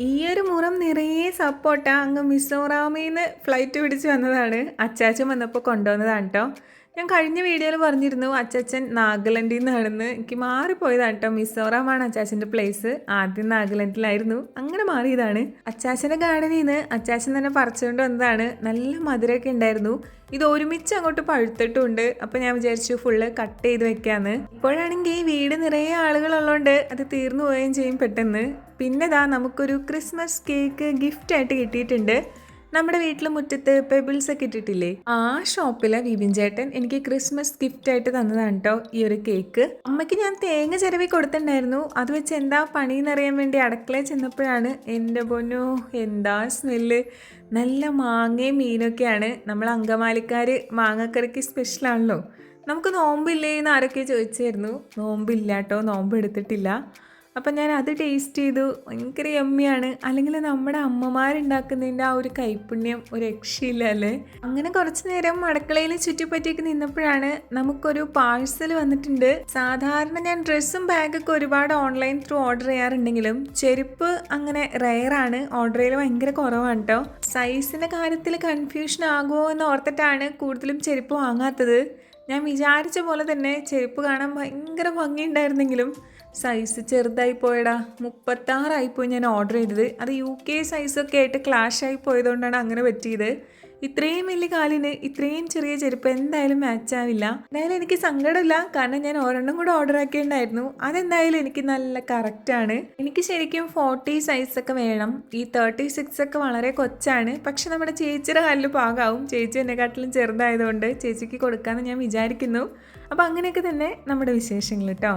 ഈ ഒരു മുറം നിറയെ സപ്പോട്ട അങ്ങ് മിസോറാമിന്ന് ഫ്ലൈറ്റ് പിടിച്ച് വന്നതാണ്. അച്ചാച്ചൻ വന്നപ്പോൾ കൊണ്ടുവന്നതാണ് കേട്ടോ. ഞാൻ കഴിഞ്ഞ വീഡിയോയിൽ പറഞ്ഞിരുന്നു അച്ചാച്ചൻ നാഗാലാൻഡിൽ നിന്നാണെന്ന്. എനിക്ക് മാറിപ്പോയതാണ് കേട്ടോ. മിസോറാമാണ് അച്ചാച്ചൻ്റെ പ്ലേസ്. ആദ്യം നാഗാലാൻഡിലായിരുന്നു, അങ്ങനെ മാറിയതാണ്. അച്ചാച്ചൻ്റെ ഗാർഡനിൽ നിന്ന് അച്ചാച്ചൻ തന്നെ പറിച്ചുകൊണ്ട് വന്നതാണ്. നല്ല മധുരമൊക്കെ ഉണ്ടായിരുന്നു. ഇത് ഒരുമിച്ച് അങ്ങോട്ട് പഴുത്തിട്ടുമുണ്ട്. അപ്പോൾ ഞാൻ വിചാരിച്ചു ഫുള്ള് കട്ട് ചെയ്ത് വെക്കാന്ന്. ഇപ്പോഴാണെങ്കിൽ വീട് നിറയെ ആളുകളുള്ളതുകൊണ്ട് അത് തീർന്നു പോവുകയും ചെയ്യും പെട്ടെന്ന്. പിന്നെ നമുക്കൊരു ക്രിസ്മസ് കേക്ക് ഗിഫ്റ്റായിട്ട് കിട്ടിയിട്ടുണ്ട്. നമ്മുടെ വീട്ടിൽ മുറ്റത്ത് പെബിൾസ് ഒക്കെ ഇട്ടിട്ടില്ലേ, ആ ഷോപ്പിലെ വിപിൻ ചേട്ടൻ എനിക്ക് ക്രിസ്മസ് ഗിഫ്റ്റായിട്ട് തന്നതാണ് കേട്ടോ ഈ ഒരു കേക്ക്. അമ്മയ്ക്ക് ഞാൻ തേങ്ങ ചിരവി കൊടുത്തിട്ടുണ്ടായിരുന്നു. അത് വെച്ച് എന്താ പണിയെന്നറിയാൻ വേണ്ടി അടുക്കളയിൽ ചെന്നപ്പോഴാണ് എൻ്റെ പൊന്നോ എന്താ സ്മെല്ല്. നല്ല മാങ്ങയും മീനൊക്കെയാണ്. നമ്മൾ അങ്കമാലിക്കാർ മാങ്ങക്കറിക്ക് സ്പെഷ്യലാണല്ലോ. നമുക്ക് നോമ്പില്ലേ എന്ന് ആരൊക്കെ ചോദിച്ചായിരുന്നു. നോമ്പില്ല കേട്ടോ, നോമ്പ് എടുത്തിട്ടില്ല. അപ്പം ഞാൻ അത് ടേസ്റ്റ് ചെയ്തു. ഭയങ്കര യമ്മിയാണ്. അല്ലെങ്കിൽ നമ്മുടെ അമ്മമാരുണ്ടാക്കുന്നതിൻ്റെ ആ ഒരു കൈപ്പുണ്യം ഒരു രക്ഷയില്ല അല്ലേ. അങ്ങനെ കുറച്ച് നേരം അടുക്കളയിൽ ചുറ്റിപ്പറ്റിയൊക്കെ നിന്നപ്പോഴാണ് നമുക്കൊരു പാഴ്സൽ വന്നിട്ടുണ്ട്. സാധാരണ ഞാൻ ഡ്രസ്സും ബാഗൊക്കെ ഒരുപാട് ഓൺലൈൻ ത്രൂ ഓർഡർ ചെയ്യാറുണ്ടെങ്കിലും ചെരുപ്പ് അങ്ങനെ റെയറാണ്. ഓർഡർ ചെയ്യൽ ഭയങ്കര കുറവാണ് കേട്ടോ. സൈസിൻ്റെ കാര്യത്തിൽ കൺഫ്യൂഷൻ ആകുമോ എന്ന് ഓർത്തിട്ടാണ് കൂടുതലും ചെരുപ്പ് വാങ്ങാത്തത്. ഞാൻ വിചാരിച്ച പോലെ തന്നെ ചെരുപ്പ് കാണാൻ ഭയങ്കര ഭംഗിയുണ്ടായിരുന്നെങ്കിലും സൈസ് ചെറുതായി പോയടാ. 36 ഞാൻ ഓർഡർ ചെയ്തത്. അത് UK സൈസൊക്കെ ആയിട്ട് ക്ലാഷ് ആയി പോയതുകൊണ്ടാണ് അങ്ങനെ പറ്റിയത്. ഇത്രയും വലിയ കാലിന് ഇത്രയും ചെറിയ ചെരുപ്പ് എന്തായാലും മാച്ച് ആവില്ല. എന്തായാലും എനിക്ക് സങ്കടമില്ല, കാരണം ഞാൻ ഒരെണ്ണം കൂടെ ഓർഡർ ആക്കിയിട്ടുണ്ടായിരുന്നു. അതെന്തായാലും എനിക്ക് നല്ല കറക്റ്റാണ്. എനിക്ക് ശരിക്കും 40 സൈസൊക്കെ വേണം. ഈ 36 ഒക്കെ വളരെ കൊച്ചാണ്. പക്ഷെ നമ്മുടെ ചേച്ചിയുടെ കാലിൽ പാകാവും. ചേച്ചി എന്നെക്കാട്ടിലും ചെറുതായതുകൊണ്ട് ചേച്ചിക്ക് കൊടുക്കാമെന്ന് ഞാൻ വിചാരിക്കുന്നു. അപ്പോൾ അങ്ങനെയൊക്കെ തന്നെ നമ്മുടെ വിശേഷങ്ങൾ കേട്ടോ.